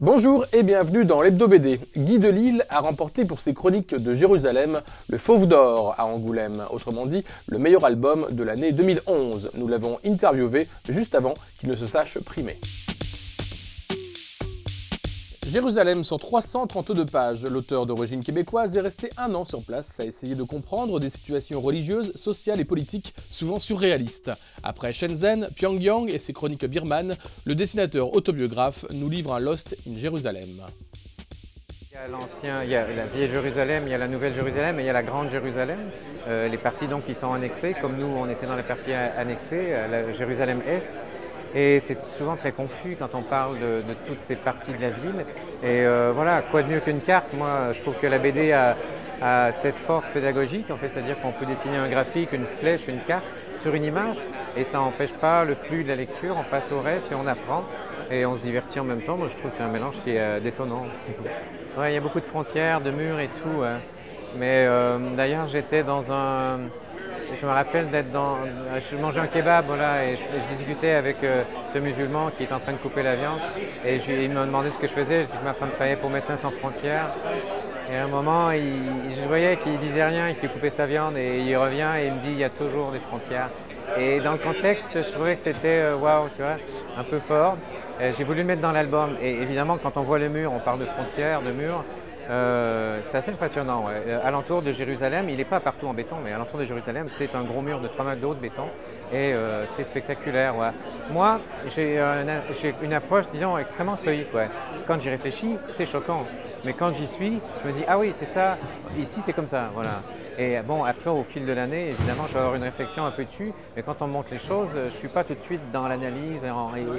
Bonjour et bienvenue dans l'Hebdo BD. Guy Delisle a remporté pour ses chroniques de Jérusalem le Fauve d'Or à Angoulême, autrement dit le meilleur album de l'année 2011. Nous l'avons interviewé juste avant qu'il ne se sache primé. Jérusalem sur 332 pages. L'auteur d'origine québécoise est resté un an sur place à essayer de comprendre des situations religieuses, sociales et politiques souvent surréalistes. Après Shenzhen, Pyongyang et ses chroniques birmanes, le dessinateur autobiographe nous livre un Lost in Jérusalem. Il y a la vieille Jérusalem, il y a la nouvelle Jérusalem et il y a la grande Jérusalem. Les parties donc qui sont annexées, comme nous on était dans la partie annexée, la Jérusalem-Est. Et c'est souvent très confus quand on parle de toutes ces parties de la ville. Et voilà, quoi de mieux qu'une carte? Moi, je trouve que la BD a cette force pédagogique, en fait, c'est-à-dire qu'on peut dessiner un graphique, une flèche, une carte sur une image, et ça n'empêche pas le flux de la lecture, on passe au reste et on apprend, et on se divertit en même temps. Moi, je trouve que c'est un mélange qui est détonnant. Ouais, il y a beaucoup de frontières, de murs et tout, hein. Mais d'ailleurs, j'étais dans un... Je me rappelle d'être dans... Je mangeais un kebab, voilà, et je discutais avec ce musulman qui est en train de couper la viande. Et il m'a demandé ce que je faisais. Je dis que ma femme travaillait pour Médecins sans frontières. Et à un moment, je voyais qu'il disait rien et qu'il coupait sa viande. Et il revient et il me dit il y a toujours des frontières. Et dans le contexte, je trouvais que c'était waouh, tu vois, un peu fort. J'ai voulu le mettre dans l'album. Et évidemment, quand on voit le mur, on parle de frontières, de murs. C'est assez impressionnant. Ouais. Alentour de Jérusalem, il n'est pas partout en béton, mais alentour de Jérusalem, c'est un gros mur de 3 mètres de haut de béton et c'est spectaculaire. Ouais. Moi, j'ai une approche, disons, extrêmement stoïque. Ouais. Quand j'y réfléchis, c'est choquant. Mais quand j'y suis, je me dis, ah oui, c'est ça, ici c'est comme ça. Voilà. Et bon, après, au fil de l'année, évidemment, je vais avoir une réflexion un peu dessus, mais quand on montre les choses, je ne suis pas tout de suite dans l'analyse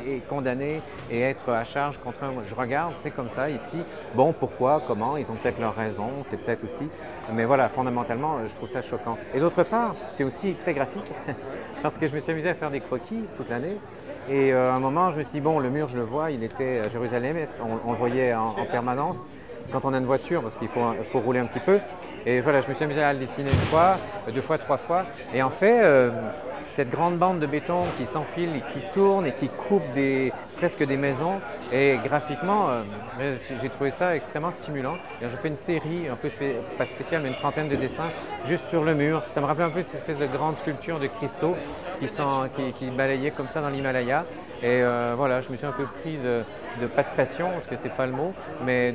et condamné et être à charge contre un. Je regarde, c'est comme ça ici. Bon, pourquoi, comment, ils ont peut-être leur raison, c'est peut-être aussi. Mais voilà, fondamentalement, je trouve ça choquant. Et d'autre part, c'est aussi très graphique, parce que je me suis amusé à faire des croquis toute l'année. Et à un moment, je me suis dit, bon, le mur, je le vois, il était à Jérusalem, on le voyait en permanence. Quand on a une voiture, parce qu'il faut rouler un petit peu. Et voilà, je me suis amusé à le dessiner une fois, 2 fois, 3 fois. Et en fait, cette grande bande de béton qui s'enfile et qui tourne et qui coupe presque des maisons, et graphiquement, j'ai trouvé ça extrêmement stimulant. Et j'ai fait une série, un peu pas spéciale, mais une trentaine de dessins, juste sur le mur. Ça me rappelait un peu cette espèce de grande sculpture de cristaux qui balayaient comme ça dans l'Himalaya. Et voilà, je me suis un peu pris pas de passion, parce que c'est pas le mot, mais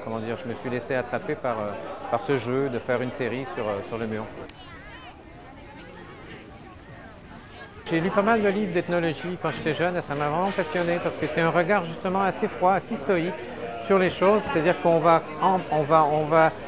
comment dire, je me suis laissé attraper par ce jeu de faire une série sur le mur. J'ai lu pas mal de livres d'ethnologie quand j'étais jeune et ça m'a vraiment passionné parce que c'est un regard justement assez froid, assez stoïque sur les choses. C'est-à-dire qu'on va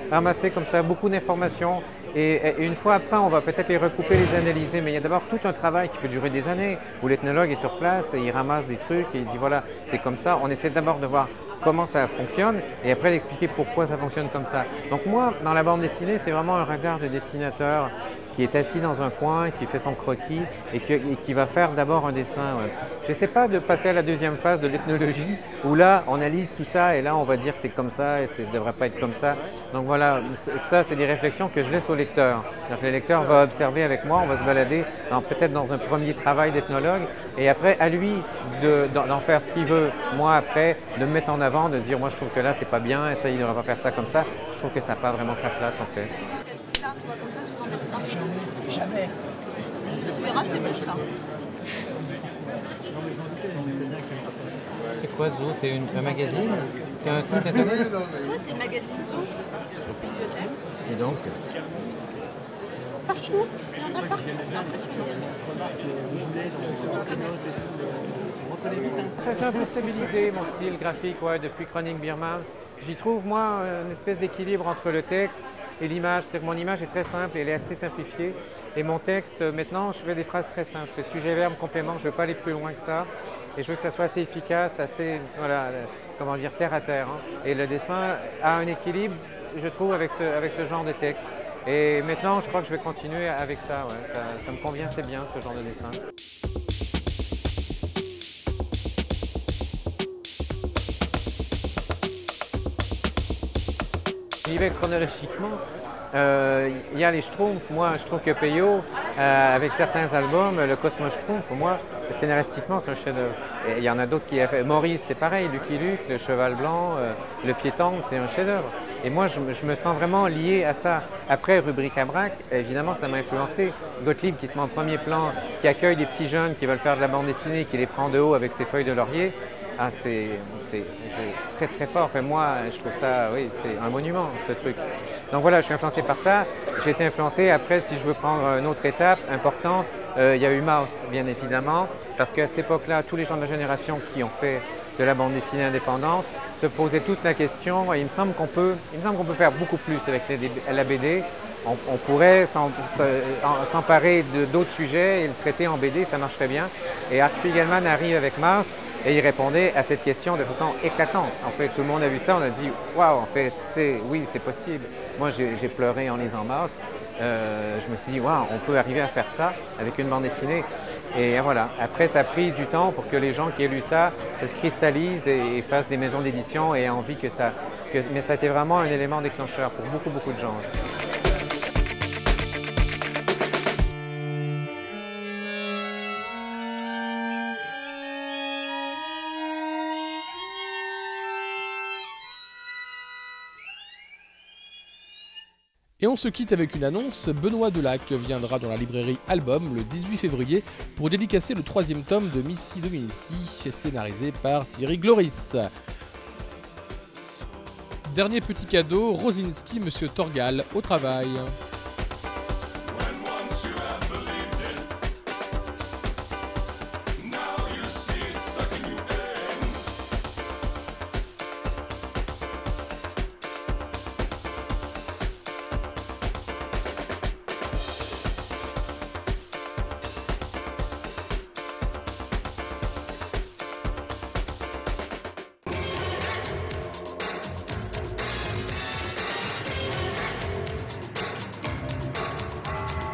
ramasser comme ça beaucoup d'informations et une fois après, on va peut-être les recouper, les analyser. Mais il y a d'abord tout un travail qui peut durer des années où l'ethnologue est sur place et il ramasse des trucs et il dit voilà, c'est comme ça. On essaie d'abord de voir comment ça fonctionne et après d'expliquer pourquoi ça fonctionne comme ça. Donc moi, dans la bande dessinée, c'est vraiment un regard de dessinateur qui est assis dans un coin, qui fait son croquis et qui va faire d'abord un dessin. Ouais. Je n'essaie pas de passer à la deuxième phase de l'ethnologie où là, on analyse tout ça et là, on va dire c'est comme ça et ça ne devrait pas être comme ça. Donc voilà, ça, c'est des réflexions que je laisse au lecteur. Le lecteur va observer avec moi, on va se balader peut-être dans un premier travail d'ethnologue et après, à lui d'en faire ce qu'il veut. Moi, après, de me mettre en avant, de dire moi, je trouve que là, c'est pas bien et ça, il ne devrait pas faire ça comme ça. Je trouve que ça n'a pas vraiment sa place en fait. Jamais. Tu verras, c'est bon ça. C'est quoi Zoo? C'est un magazine? C'est un site internet? Oui, c'est le magazine Zoo, bibliothèque. Et donc? Partout, il y en a partout. Ça s'est un peu stabilisé mon style graphique ouais, depuis Chronique birmane. J'y trouve moi une espèce d'équilibre entre le texte et l'image. C'est-à-dire que mon image est très simple, elle est assez simplifiée. Et mon texte, maintenant, je fais des phrases très simples. Je fais sujet, verbe, complément, je ne veux pas aller plus loin que ça. Et je veux que ça soit assez efficace, assez, voilà, comment dire, terre à terre. Hein. Et le dessin a un équilibre, je trouve, avec ce genre de texte. Et maintenant, je crois que je vais continuer avec ça. Ouais. Ça me convient, c'est bien, ce genre de dessin. J'y vais chronologiquement. Il y a les Schtroumpfs. Moi, je trouve que Peyo, avec certains albums, le Cosmos Schtroumpf, moi, scénaristiquement, c'est un chef-d'œuvre. Il y en a d'autres qui a fait. Maurice, c'est pareil. Lucky Luke, le Cheval Blanc, le Piéton, c'est un chef-d'œuvre. Et moi, je me sens vraiment lié à ça. Après, Rubrique à Brac, évidemment, ça m'a influencé. Gottlieb qui se met en premier plan, qui accueille des petits jeunes qui veulent faire de la bande dessinée, qui les prend de haut avec ses feuilles de laurier. Ah, c'est très très fort. Enfin, moi, je trouve ça, oui, c'est un monument, ce truc. Donc voilà, je suis influencé par ça. J'ai été influencé, après, si je veux prendre une autre étape importante, il y a eu Maus, bien évidemment, parce qu'à cette époque-là, tous les gens de la génération qui ont fait de la bande dessinée indépendante se posaient tous la question, et il me semble qu'on peut faire beaucoup plus avec la BD. On pourrait s'emparer d'autres sujets et le traiter en BD, ça marcherait bien. Et Art Spiegelman arrive avec Maus, et il répondait à cette question de façon éclatante. En fait, tout le monde a vu ça, on a dit « Waouh, en fait, oui, c'est possible ». Moi, j'ai pleuré en lisant Maus. Je me suis dit « Waouh, on peut arriver à faire ça avec une bande dessinée ». Et voilà, après, ça a pris du temps pour que les gens qui aient lu ça se cristallisent et fassent des maisons d'édition et aient envie que ça... mais ça a été vraiment un élément déclencheur pour beaucoup, beaucoup de gens. Et on se quitte avec une annonce, Benoît Delac viendra dans la librairie Album le 18 février pour dédicacer le 3e tome de Missy Dominici, scénarisé par Thierry Gloris. Dernier petit cadeau, Rosinski, Monsieur Torgal, au travail.